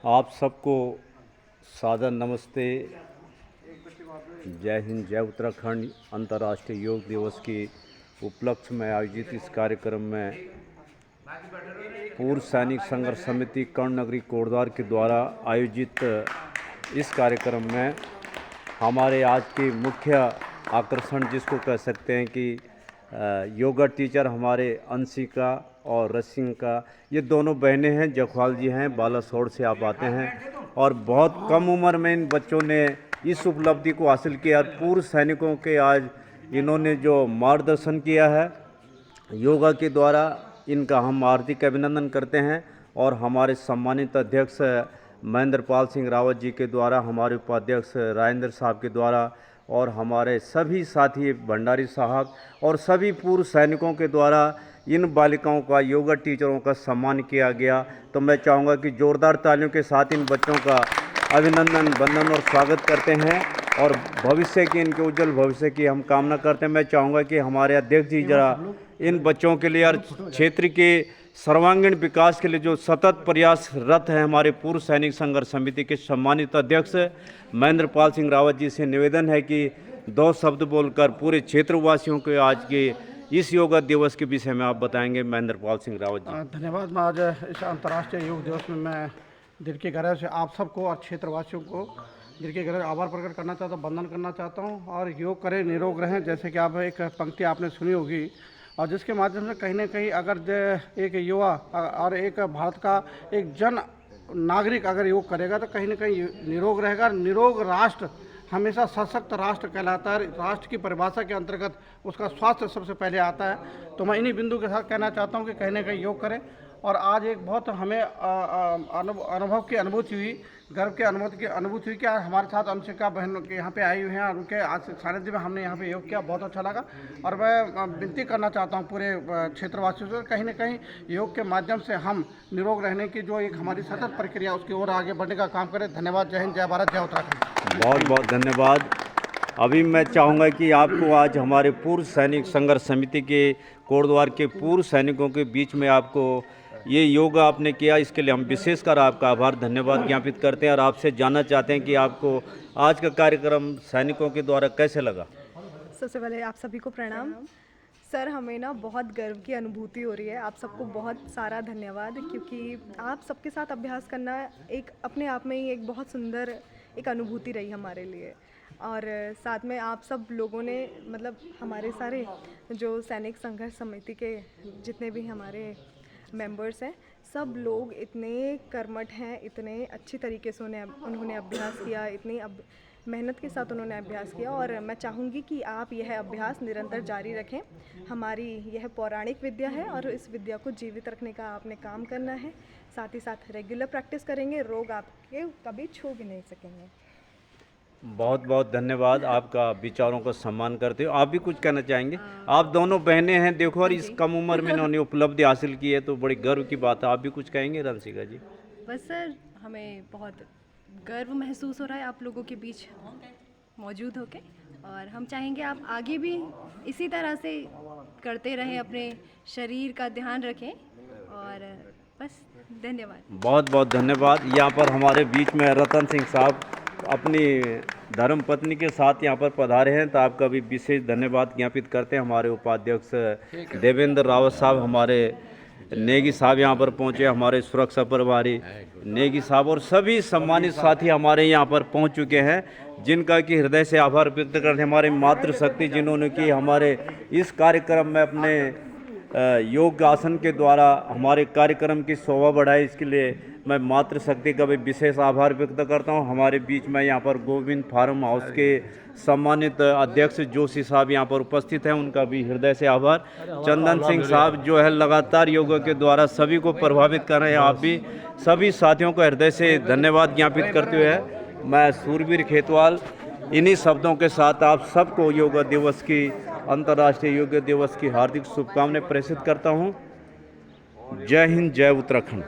आप सबको सादर नमस्ते। जय हिंद, जय उत्तराखंड। अंतर्राष्ट्रीय योग दिवस के उपलक्ष्य में आयोजित इस कार्यक्रम में पूर्व सैनिक संघर्ष समिति कर्णनगरी कोटद्वार के द्वारा आयोजित इस कार्यक्रम में हमारे आज के मुख्य आकर्षण जिसको कह सकते हैं कि योगा टीचर हमारे अंशिका और रसिका, ये दोनों बहनें हैं, जखवाल जी हैं, बालासोर से आप आते हैं और बहुत कम उम्र में इन बच्चों ने इस उपलब्धि को हासिल किया। पूर्व सैनिकों के आज इन्होंने जो मार्गदर्शन किया है योगा के द्वारा, इनका हम हार्दिक अभिनंदन करते हैं। और हमारे सम्मानित अध्यक्ष महेंद्र पाल सिंह रावत जी के द्वारा, हमारे उपाध्यक्ष राजेंद्र साहब के द्वारा और हमारे सभी साथी भंडारी साहब और सभी पूर्व सैनिकों के द्वारा इन बालिकाओं का, योगा टीचरों का सम्मान किया गया। तो मैं चाहूँगा कि ज़ोरदार तालियों के साथ इन बच्चों का अभिनंदन, वंदन और स्वागत करते हैं और भविष्य की, इनके उज्जवल भविष्य की हम कामना करते हैं। मैं चाहूँगा कि हमारे अध्यक्ष जी जरा इन बच्चों के लिए और क्षेत्र के सर्वांगीण विकास के लिए जो सतत प्रयासरत हैं हमारे पूर्व सैनिक संघर्ष समिति के सम्मानित अध्यक्ष महेंद्र पाल सिंह रावत जी से निवेदन है कि 2 शब्द बोलकर पूरे क्षेत्रवासियों के आज के इस योगा दिवस के विषय में आप बताएंगे। महेंद्र पाल सिंह रावत जी। धन्यवाद। मैं आज इस अंतर्राष्ट्रीय योग दिवस में मैं दिल की गहराई से आप सबको और क्षेत्रवासियों को दिल की गहराई आभार प्रकट करना चाहता हूँ, वंदन करना चाहता हूँ। और योग करें, निरोग रहें, जैसे कि आप एक पंक्ति आपने सुनी होगी और जिसके माध्यम से कहीं ना कहीं अगर एक युवा और एक भारत का एक जन नागरिक अगर योग करेगा तो कहीं ना कहीं निरोग रहेगा। निरोग राष्ट्र हमेशा सशक्त राष्ट्र कहलाता है। राष्ट्र की परिभाषा के अंतर्गत उसका स्वास्थ्य सबसे पहले आता है। तो मैं इन्हीं बिंदु के साथ कहना चाहता हूं कि कहीं ना कहीं योग करें। और आज एक बहुत हमें अनुभव की अनुभूति हुई, गर्व की अनुभूति हुई कि आज हमारे साथ अंशिका बहन के यहाँ पे आई हुई हैं और उनके आज सानिध्य में हमने यहाँ पे योग किया, बहुत अच्छा लगा। और मैं विनती करना चाहता हूँ पूरे क्षेत्रवासियों से, कहीं ना कहीं योग के माध्यम से हम निरोग रहने की जो एक हमारी सतत प्रक्रिया उसकी ओर आगे बढ़ने का काम करें। धन्यवाद। जय हिंद, जय भारत, जय उत्तराखंड। बहुत बहुत धन्यवाद। अभी मैं चाहूँगा कि आपको आज हमारे पूर्व सैनिक संघर्ष समिति के कोटद्वार के पूर्व सैनिकों के बीच में आपको ये योगा आपने किया, इसके लिए हम विशेषकर आपका आभार धन्यवाद ज्ञापित करते हैं और आपसे जानना चाहते हैं कि आपको आज का कार्यक्रम सैनिकों के द्वारा कैसे लगा। सबसे पहले आप सभी को प्रणाम। सर, हमें ना बहुत गर्व की अनुभूति हो रही है। आप सबको बहुत सारा धन्यवाद, क्योंकि आप सबके साथ अभ्यास करना एक अपने आप में ही एक बहुत सुंदर एक अनुभूति रही हमारे लिए। और साथ में आप सब लोगों ने, मतलब हमारे सारे जो सैनिक संघर्ष समिति के जितने भी हमारे मेंबर्स हैं, सब लोग इतने कर्मठ हैं, इतने अच्छी तरीके से उन्होंने अभ्यास किया, इतनी मेहनत के साथ उन्होंने अभ्यास किया। और मैं चाहूँगी कि आप यह अभ्यास निरंतर जारी रखें। हमारी यह पौराणिक विद्या है और इस विद्या को जीवित रखने का आपने काम करना है। साथ ही साथ रेगुलर प्रैक्टिस करेंगे, रोग आपके कभी छू भी नहीं सकेंगे। बहुत बहुत धन्यवाद, आपका विचारों को सम्मान करते हो। आप भी कुछ कहना चाहेंगे? आप दोनों बहनें हैं, देखो, और इस कम उम्र में इन्होंने उपलब्धि हासिल की है तो बड़ी गर्व की बात है। आप भी कुछ कहेंगे रंसिका जी? बस सर, हमें बहुत गर्व महसूस हो रहा है आप लोगों के बीच मौजूद होके, और हम चाहेंगे आप आगे भी इसी तरह से करते रहें, अपने शरीर का ध्यान रखें। और बस धन्यवाद। बहुत बहुत धन्यवाद। यहाँ पर हमारे बीच में रतन सिंह साहब अपनी धर्मपत्नी के साथ यहाँ पर पधारे हैं, तो आपका भी विशेष धन्यवाद ज्ञापित करते हैं। हमारे उपाध्यक्ष देवेंद्र रावत साहब, हमारे नेगी साहब यहाँ पर पहुँचे, हमारे सुरक्षा प्रभारी नेगी साहब और सभी सम्मानित साथी हमारे यहाँ पर पहुँच चुके हैं, जिनका कि हृदय से आभार व्यक्त करते हैं। हमारे मातृशक्ति जिन्होंने कि हमारे इस कार्यक्रम में अपने योग आसन के द्वारा हमारे कार्यक्रम की शोभा बढ़ाई, इसके लिए मैं मातृशक्ति का भी विशेष आभार व्यक्त करता हूं। हमारे बीच में यहाँ पर गोविंद फार्म हाउस के सम्मानित अध्यक्ष जोशी साहब यहाँ पर उपस्थित हैं, उनका भी हृदय से आभार। चंदन सिंह साहब जो है लगातार योगा के द्वारा सभी को प्रभावित कर रहे हैं। आप भी सभी साथियों को हृदय से धन्यवाद ज्ञापित करते हुए मैं सूरवीर खेतवाल इन्हीं शब्दों के साथ आप सबको योगा दिवस की, अंतर्राष्ट्रीय योग दिवस की हार्दिक शुभकामनाएं प्रेषित करता हूं। जय हिंद, जय उत्तराखंड।